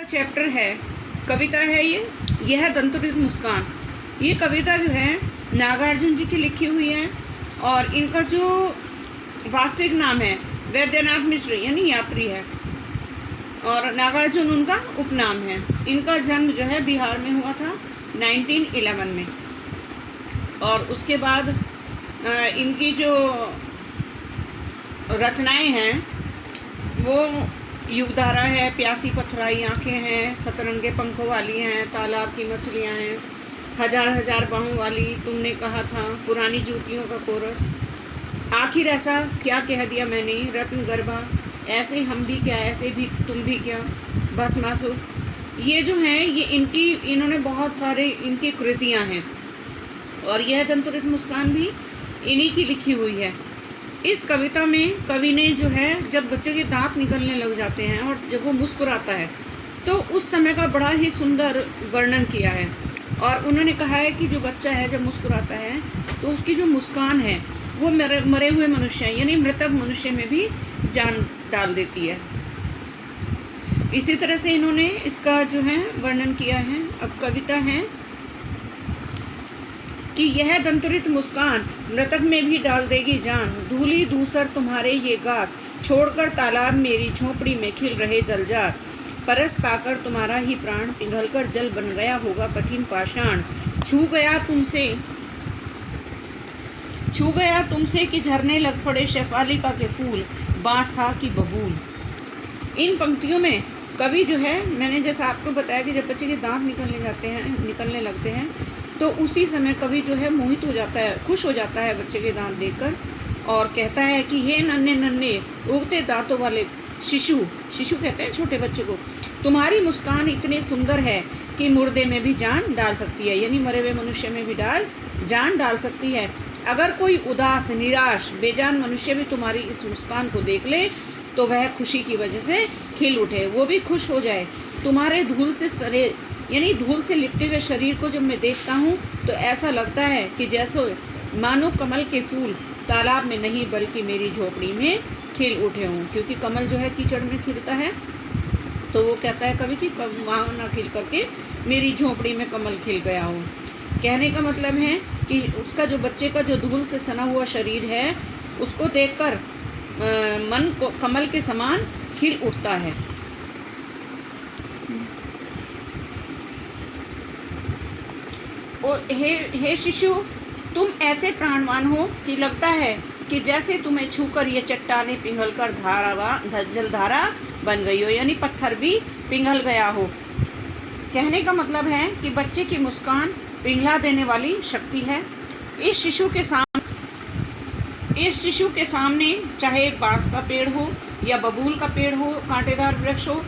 Chapter है, कविता है यह दंतुरित मुस्कान। ये कविता जो है नागार्जुन जी की लिखी हुई है और इनका जो वास्तविक नाम है वैद्यनाथ मिश्र यानी यात्री है और नागार्जुन उनका उपनाम है। इनका जन्म जो है बिहार में हुआ था 1911 में और उसके बाद इनकी जो रचनाएं हैं वो युगधारा है, प्यासी पथराई आँखें हैं, सतरंगे पंखों वाली हैं, तालाब की मछलियाँ हैं, हजार हजार बाहों वाली, तुमने कहा था, पुरानी जूतियों का कोरस, आखिर ऐसा क्या कह दिया मैंने, रत्न गर्भा, ऐसे हम भी क्या, ऐसे भी तुम भी क्या, बस मासू। ये जो हैं ये इन्होंने बहुत सारे इनकी कृतियाँ हैं और यह दंतुरित मुस्कान भी इन्हीं की लिखी हुई है। इस कविता में कवि ने जो है जब बच्चे के दांत निकलने लग जाते हैं और जब वो मुस्कुराता है तो उस समय का बड़ा ही सुंदर वर्णन किया है और उन्होंने कहा है कि जो बच्चा है जब मुस्कुराता है तो उसकी जो मुस्कान है वो मरे हुए मनुष्य यानी मृतक मनुष्य में भी जान डाल देती है। इसी तरह से इन्होंने इसका जो है वर्णन किया है। अब कविता है कि यह दंतुरित मुस्कान मृतक में भी डाल देगी जान, धूली दूसर तुम्हारे ये गात, छोड़कर तालाब मेरी झोपड़ी में खिल रहे जलजात, परस पाकर तुम्हारा ही प्राण पिघलकर जल बन गया होगा कठिन पाषाण, छू गया तुमसे कि झरने लग पड़े शेफालिका के फूल, बांस था कि बबूल। इन पंक्तियों में कवि जो है, मैंने जैसा आपको बताया कि जब बच्चे के दांत निकलने लगते हैं तो उसी समय कवि जो है मोहित हो जाता है, खुश हो जाता है बच्चे के दांत देखकर और कहता है कि हे नन्हे नन्हे उगते दांतों वाले शिशु कहते हैं छोटे बच्चे को, तुम्हारी मुस्कान इतने सुंदर है कि मुर्दे में भी जान डाल सकती है, यानी मरे हुए मनुष्य में भी जान डाल सकती है। अगर कोई उदास निराश बेजान मनुष्य भी तुम्हारी इस मुस्कान को देख ले तो वह खुशी की वजह से खिल उठे, वो भी खुश हो जाए। तुम्हारे धूल से लिपटे हुए शरीर को जब मैं देखता हूँ तो ऐसा लगता है कि जैसे मानो कमल के फूल तालाब में नहीं बल्कि मेरी झोपड़ी में खिल उठे हों, क्योंकि कमल जो है कीचड़ में खिलता है तो वो कहता है कभी कि वहाँ ना खिल करके मेरी झोपड़ी में कमल खिल गया हो। कहने का मतलब है कि उसका जो बच्चे का जो धूल से सना हुआ शरीर है उसको देखकर मन को कमल के समान खिल उठता है। और हे शिशु, तुम ऐसे प्राणवान हो कि लगता है कि जैसे तुम्हें छूकर ये चट्टाने पिघलकर जलधारा बन गई हो, यानी पत्थर भी पिघल गया हो। कहने का मतलब है कि बच्चे की मुस्कान पिघला देने वाली शक्ति है। इस शिशु के सामने चाहे बांस का पेड़ हो या बबूल का पेड़ हो, कांटेदार वृक्ष हो,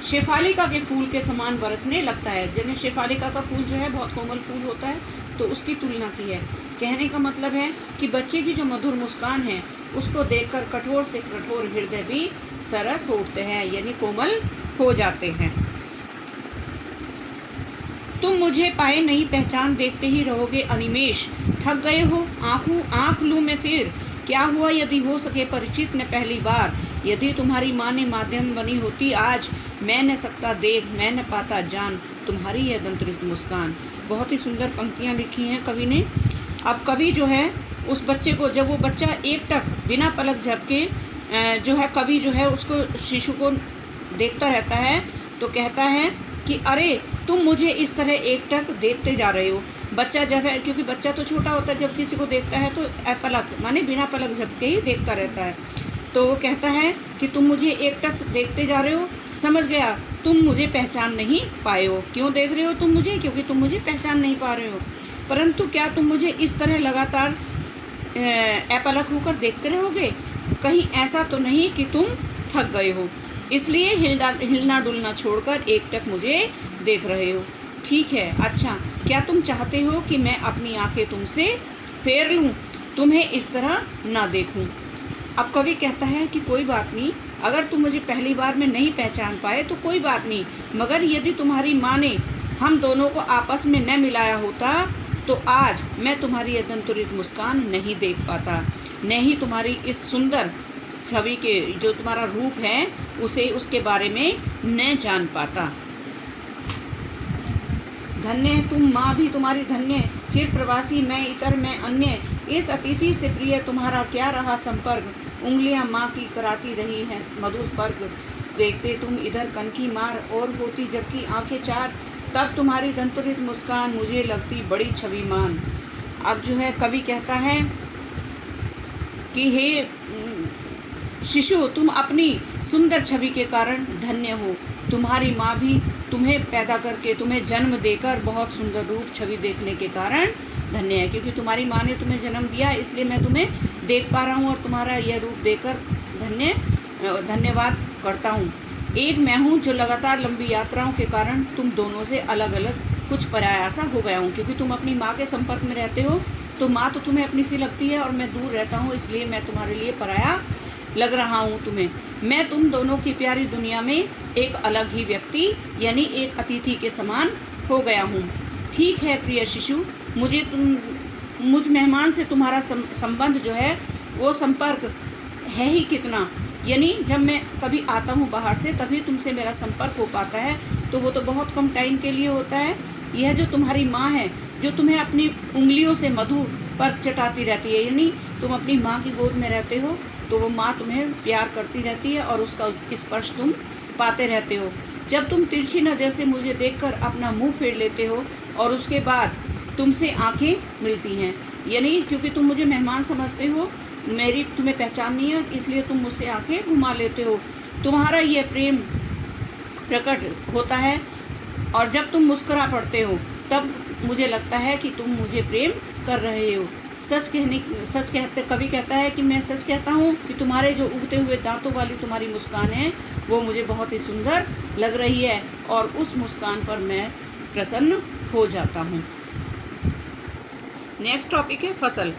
शेफालिका के फूल के समान बरसने लगता है। जिन्हें शेफालिका का फूल जो है बहुत कोमल फूल होता है तो उसकी तुलना की है। कहने का मतलब है कि बच्चे की जो मधुर मुस्कान है उसको देखकर कठोर से कठोर हृदय भी सरस उठते हैं, यानी कोमल हो जाते हैं। तुम मुझे पाए नहीं पहचान देखते ही रहोगे अनिमेष, थक गए हो आँख लूँ मैं फिर, क्या हुआ यदि हो सके परिचित न पहली बार, यदि तुम्हारी माँ ने माध्यम बनी होती आज, मैं न सकता देख मैं न पाता जान, तुम्हारी यह दंतुरित मुस्कान। बहुत ही सुंदर पंक्तियाँ लिखी हैं कवि ने। अब कवि जो है उस बच्चे को, जब वो बच्चा एकटक बिना पलक झपके जो है कवि जो है उसको शिशु को देखता रहता है तो कहता है कि अरे तुम मुझे इस तरह एकटक देखते जा रहे हो। बच्चा जब है, क्योंकि बच्चा तो छोटा होता है, जब किसी को देखता है तो अपलक माने बिना पलक झपके ही देखता रहता है। तो वो कहता है कि तुम मुझे एकटक देखते जा रहे हो, समझ गया तुम मुझे पहचान नहीं पाए हो। क्यों देख रहे हो तुम मुझे? क्योंकि तुम मुझे पहचान नहीं पा रहे हो। परंतु क्या तुम मुझे इस तरह लगातार अपलक होकर देखते रहोगे? कहीं ऐसा तो नहीं कि तुम थक गए हो, इसलिए हिलना डुलना छोड़कर एकटक मुझे देख रहे हो। ठीक है, अच्छा क्या तुम चाहते हो कि मैं अपनी आंखें तुमसे फेर लूँ, तुम्हें इस तरह ना देखूँ? अब कवि कहता है कि कोई बात नहीं, अगर तुम मुझे पहली बार में नहीं पहचान पाए तो कोई बात नहीं, मगर यदि तुम्हारी माँ ने हम दोनों को आपस में न मिलाया होता तो आज मैं तुम्हारी यह दंतुरित मुस्कान नहीं देख पाता, न ही तुम्हारी इस सुंदर छवि के जो तुम्हारा रूप है उसे उसके बारे में न जान पाता। धन्य है तुम माँ भी तुम्हारी धन्य, चिर प्रवासी मैं इतर मैं अन्य, इस अतिथि से प्रिय तुम्हारा क्या रहा संपर्क, उंगलियां माँ की कराती रही हैं मधुर पर्क, देखते तुम इधर कनखी मार और होती जबकि आंखें चार, तब तुम्हारी दंतुरित मुस्कान मुझे लगती बड़ी छविमान। अब जो है कवि कहता है कि हे शिशु तुम अपनी सुंदर छवि के कारण धन्य हो, तुम्हारी माँ भी तुम्हें पैदा करके तुम्हें जन्म देकर बहुत सुंदर रूप छवि देखने के कारण धन्य है, क्योंकि तुम्हारी माँ ने तुम्हें जन्म दिया इसलिए मैं तुम्हें देख पा रहा हूँ और तुम्हारा यह रूप देखकर धन्यवाद करता हूँ। एक मैं हूँ जो लगातार लंबी यात्राओं के कारण तुम दोनों से अलग अलग कुछ पराया सा हो गया हूँ, क्योंकि तुम अपनी माँ के संपर्क में रहते हो तो माँ तो तुम्हें अपनी सी लगती है और मैं दूर रहता हूँ इसलिए मैं तुम्हारे लिए पराया लग रहा हूँ तुम्हें। मैं तुम दोनों की प्यारी दुनिया में एक अलग ही व्यक्ति यानी एक अतिथि के समान हो गया हूँ। ठीक है प्रिय शिशु, मुझ मेहमान से तुम्हारा संबंध जो है वो संपर्क है ही कितना, यानी जब मैं कभी आता हूँ बाहर से तभी तुमसे मेरा संपर्क हो पाता है, तो वो तो बहुत कम टाइम के लिए होता है। यह जो तुम्हारी माँ है जो तुम्हें अपनी उंगलियों से मधु पर्क चटाती रहती है, यानी तुम अपनी माँ की गोद में रहते हो तो वो माँ तुम्हें प्यार करती रहती है और उसका स्पर्श तुम पाते रहते हो। जब तुम तिरछी नज़र से मुझे देखकर अपना मुंह फेर लेते हो और उसके बाद तुमसे आंखें मिलती हैं, यानी क्योंकि तुम मुझे मेहमान समझते हो, मेरी तुम्हें पहचान नहीं है इसलिए तुम मुझसे आंखें घुमा लेते हो। तुम्हारा यह प्रेम प्रकट होता है और जब तुम मुस्कुरा पड़ते हो तब मुझे लगता है कि तुम मुझे प्रेम कर रहे हो। कवि कहता है कि मैं सच कहता हूँ कि तुम्हारे जो उगते हुए दांतों वाली तुम्हारी मुस्कान है वो मुझे बहुत ही सुंदर लग रही है और उस मुस्कान पर मैं प्रसन्न हो जाता हूँ। नेक्स्ट टॉपिक है फसल।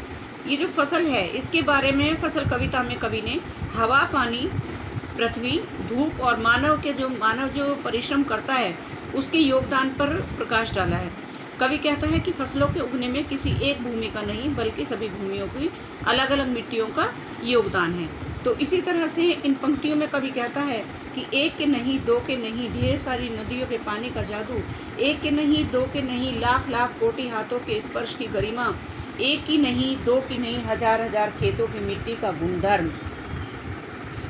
ये जो फसल है इसके बारे में फसल कविता में कवि ने हवा, पानी, पृथ्वी, धूप और मानव जो परिश्रम करता है उसके योगदान पर प्रकाश डाला है। कवि कहता है कि फसलों के उगने में किसी एक भूमि का नहीं बल्कि सभी भूमियों की अलग अलग मिट्टियों का योगदान है। तो इसी तरह से इन पंक्तियों में कवि कहता है कि एक के नहीं, दो के नहीं, ढेर सारी नदियों के पानी का जादू, एक के नहीं, दो के नहीं, लाख लाख कोटि हाथों के स्पर्श की गरिमा, एक की नहीं, दो की नहीं, हजार हजार खेतों की मिट्टी का गुणधर्म।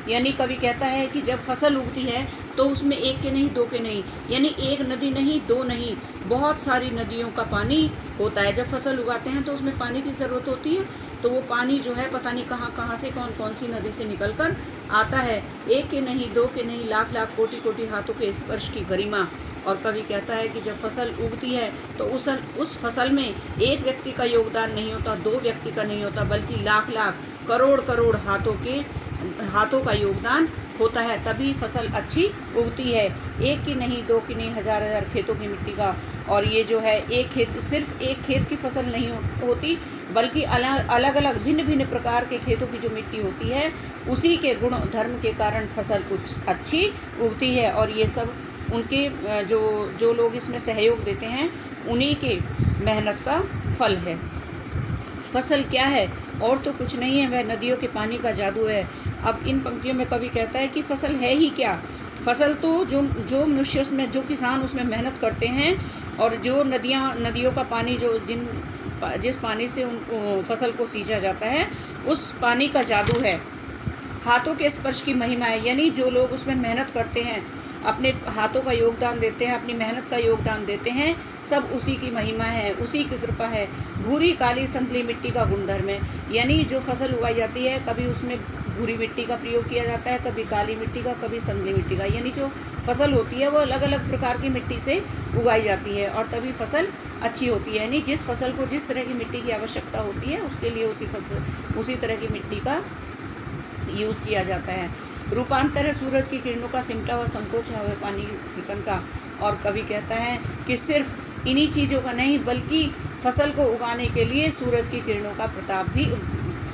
यानी कवि कहता है कि जब फसल उगती है तो उसमें एक के नहीं, दो के नहीं, यानी एक नदी नहीं, दो नहीं, बहुत सारी नदियों का पानी होता है। जब फसल उगाते हैं तो उसमें पानी की ज़रूरत होती है, तो वो पानी जो है पता नहीं कहाँ कहाँ से कौन कौन सी नदी से निकल कर आता है। एक के नहीं, दो के नहीं, लाख लाख कोटि कोटि हाथों के स्पर्श की गरिमा। और कवि कहता है कि जब फसल उगती है तो उस फसल में एक व्यक्ति का योगदान नहीं होता, दो व्यक्ति का नहीं होता, बल्कि लाख लाख करोड़ करोड़ हाथों का योगदान होता है, तभी फसल अच्छी उगती है। एक की नहीं, दो की नहीं, हजार हजार खेतों की मिट्टी का। और ये जो है सिर्फ एक खेत की फसल नहीं होती बल्कि अलग अलग भिन्न भिन्न प्रकार के खेतों की जो मिट्टी होती है उसी के गुण धर्म के कारण फसल कुछ अच्छी उगती है। और ये सब उनके जो लोग इसमें सहयोग देते हैं उन्हीं के मेहनत का फल है। फसल क्या है? और तो कुछ नहीं है, वह नदियों के पानी का जादू है। अब इन पंक्तियों में कवि कहता है कि फसल है ही क्या? फसल तो जो मनुष्य उसमें, जो किसान उसमें मेहनत करते हैं और जो नदियों का पानी जिस पानी से उन फसल को सींचा जाता है उस पानी का जादू है। हाथों के स्पर्श की महिमा है, यानी जो लोग उसमें मेहनत करते हैं, अपने हाथों का योगदान देते हैं, अपनी मेहनत का योगदान देते हैं, सब उसी की महिमा है, उसी की कृपा है। भूरी काली संतली मिट्टी का गुणधर्म है, यानी जो फसल उगाई जाती है कभी उसमें भूरी मिट्टी का प्रयोग किया जाता है, कभी काली मिट्टी का, कभी संतली मिट्टी का, यानी जो फसल होती है वो अलग अलग प्रकार की मिट्टी से उगाई जाती है और तभी फसल अच्छी होती है। यानी जिस फसल को जिस तरह की मिट्टी की आवश्यकता होती है उसके लिए उसी तरह की मिट्टी का यूज़ किया जाता है। रूपांतर है सूरज की किरणों का, सिमटा हुआ संकोच है हवा पानी छिड़कन का। और कवि कहता है कि सिर्फ इन्हीं चीज़ों का नहीं बल्कि फसल को उगाने के लिए सूरज की किरणों का प्रताप भी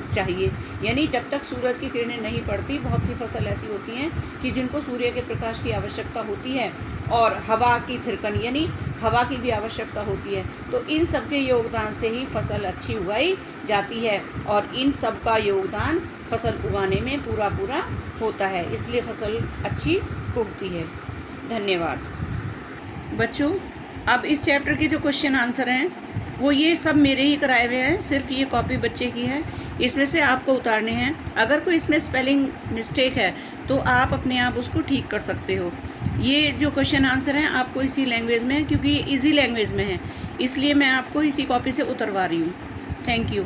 चाहिए। यानी जब तक सूरज की किरणें नहीं पड़ती, बहुत सी फसल ऐसी होती हैं कि जिनको सूर्य के प्रकाश की आवश्यकता होती है और हवा की थिरकन यानी हवा की भी आवश्यकता होती है। तो इन सब के योगदान से ही फसल अच्छी उगाई जाती है और इन सब का योगदान फसल उगाने में पूरा होता है, इसलिए फसल अच्छी उगती है। धन्यवाद। बच्चों, अब इस चैप्टर के जो क्वेश्चन आंसर हैं वो ये सब मेरे ही कराए हुए हैं, सिर्फ ये कॉपी बच्चे की है, इसमें से आपको उतारने हैं। अगर कोई इसमें स्पेलिंग मिस्टेक है तो आप अपने आप उसको ठीक कर सकते हो। ये जो क्वेश्चन आंसर हैं आपको इसी लैंग्वेज में, क्योंकि ये ईजी लैंग्वेज में है, इसलिए मैं आपको इसी कॉपी से उतरवा रही हूँ। Thank you.